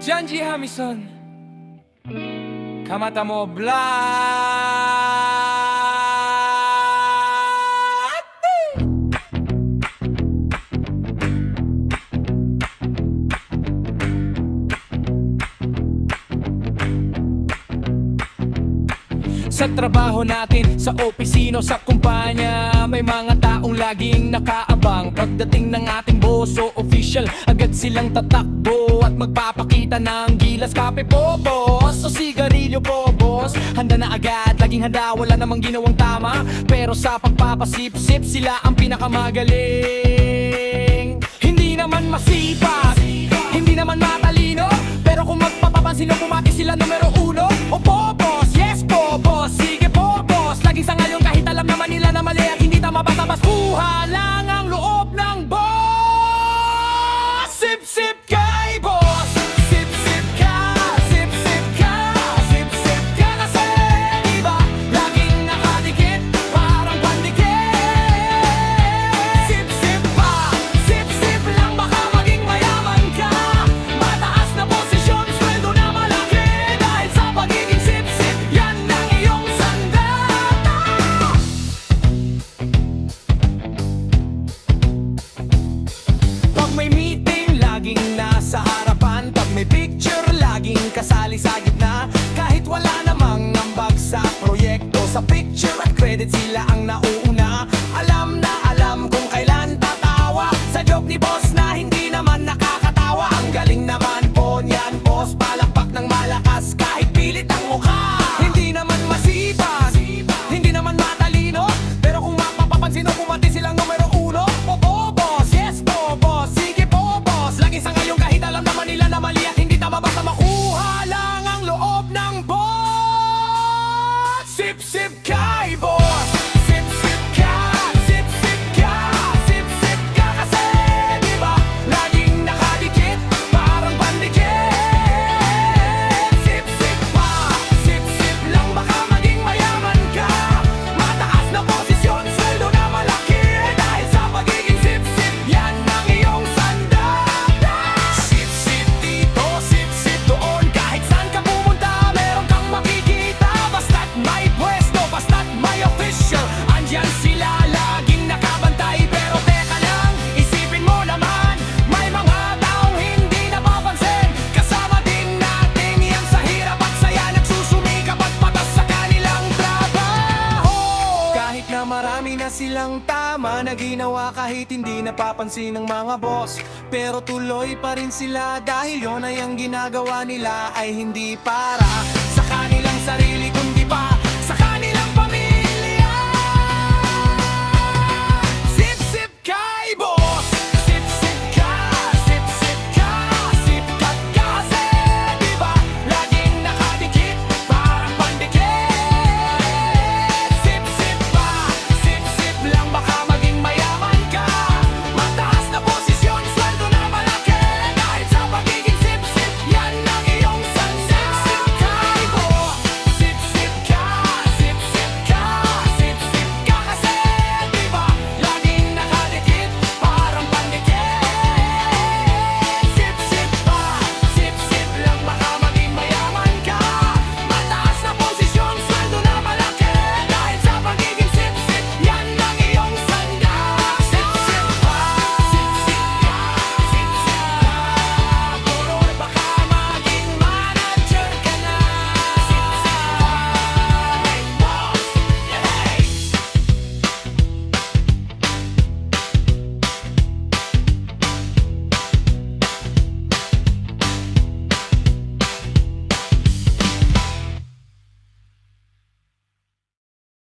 Janji Hamison, Kamata mo Black. Sa trabaho natin, sa opisino, sa kumpanya, may mga taong laging nakaabang. Pagdating ng ating boss o official, agad silang tatakbo at magpapakita ng gilas. Kape po boss, o sigarilyo po boss, handa na agad, laging handa, wala namang ginawang tama. Pero sa pagpapasip-sip, sila ang pinakamagaling. Hindi naman masipag, hindi naman matalino, pero kung magpapapansin o pumati sila numero uno. Opo boss, yes po boss, sige po boss, laging sa ngayon kahit alam naman nila na mali at hindi tama, basta kuha lang ang loob ng boss. Sip-sip kay boss, sip-sip ka, sip-sip ka, sip-sip ka kasi diba laging nakadikit, parang pandikit. Sip-sip pa, sip-sip lang, baka maging mayaman ka, mataas na posisyon, sweldo na malaki, dahil sa pagiging sip-sip, yan ang iyong sandata. Pag may meeting, laging nasa harapan. Pag may picture, laging kasali sa gitna. Kahit wala namang ambag sa proyekto, sa picture at credit sila ang nauuna. Alam na alam kung kailan tatawa sa joke ni boss na hindi naman nakakatawa. Ang galing naman po niyan boss, palakpak ng malakas kahit pilit ang mukha. Hindi naman masipag, hindi naman matalino, pero kung mapapapansin o pumati silang numero uno. Opo boss, yes po boss, sige po boss, lagi sa ngayon kahit alam naman nila na mali at hindi tama, basta makuha lang ang loob ng boss. Sip-sip kay boss, sip-sip ka, sip-sip ka, sip-sip ka kasi diba laging nakadikit, parang pandikit. Sip-sip pa, sip-sip lang, baka maging mayaman ka, mataas na posisyon, sweldo na malaki, dahil sa pagiging sip-sip, yan ang iyong sandata. Sip-sip dito, sip-sip doon, kahit saan ka pumunta, meron kang makikita. Basta't may pwesto, basta't may official, andyan sila laging nakabantay. Pero teka lang, isipin mo naman, may mga taong hindi napapansin. Kasama din natin yan sa hirap at saya, nagsusumikap at patas sa kanilang trabaho. Kahit na marami na silang tama na ginawa, kahit hindi napapansin ng mga boss, pero tuloy pa rin sila dahil yon ay ang ginagawa nila ay hindi para sa kanilang sarili,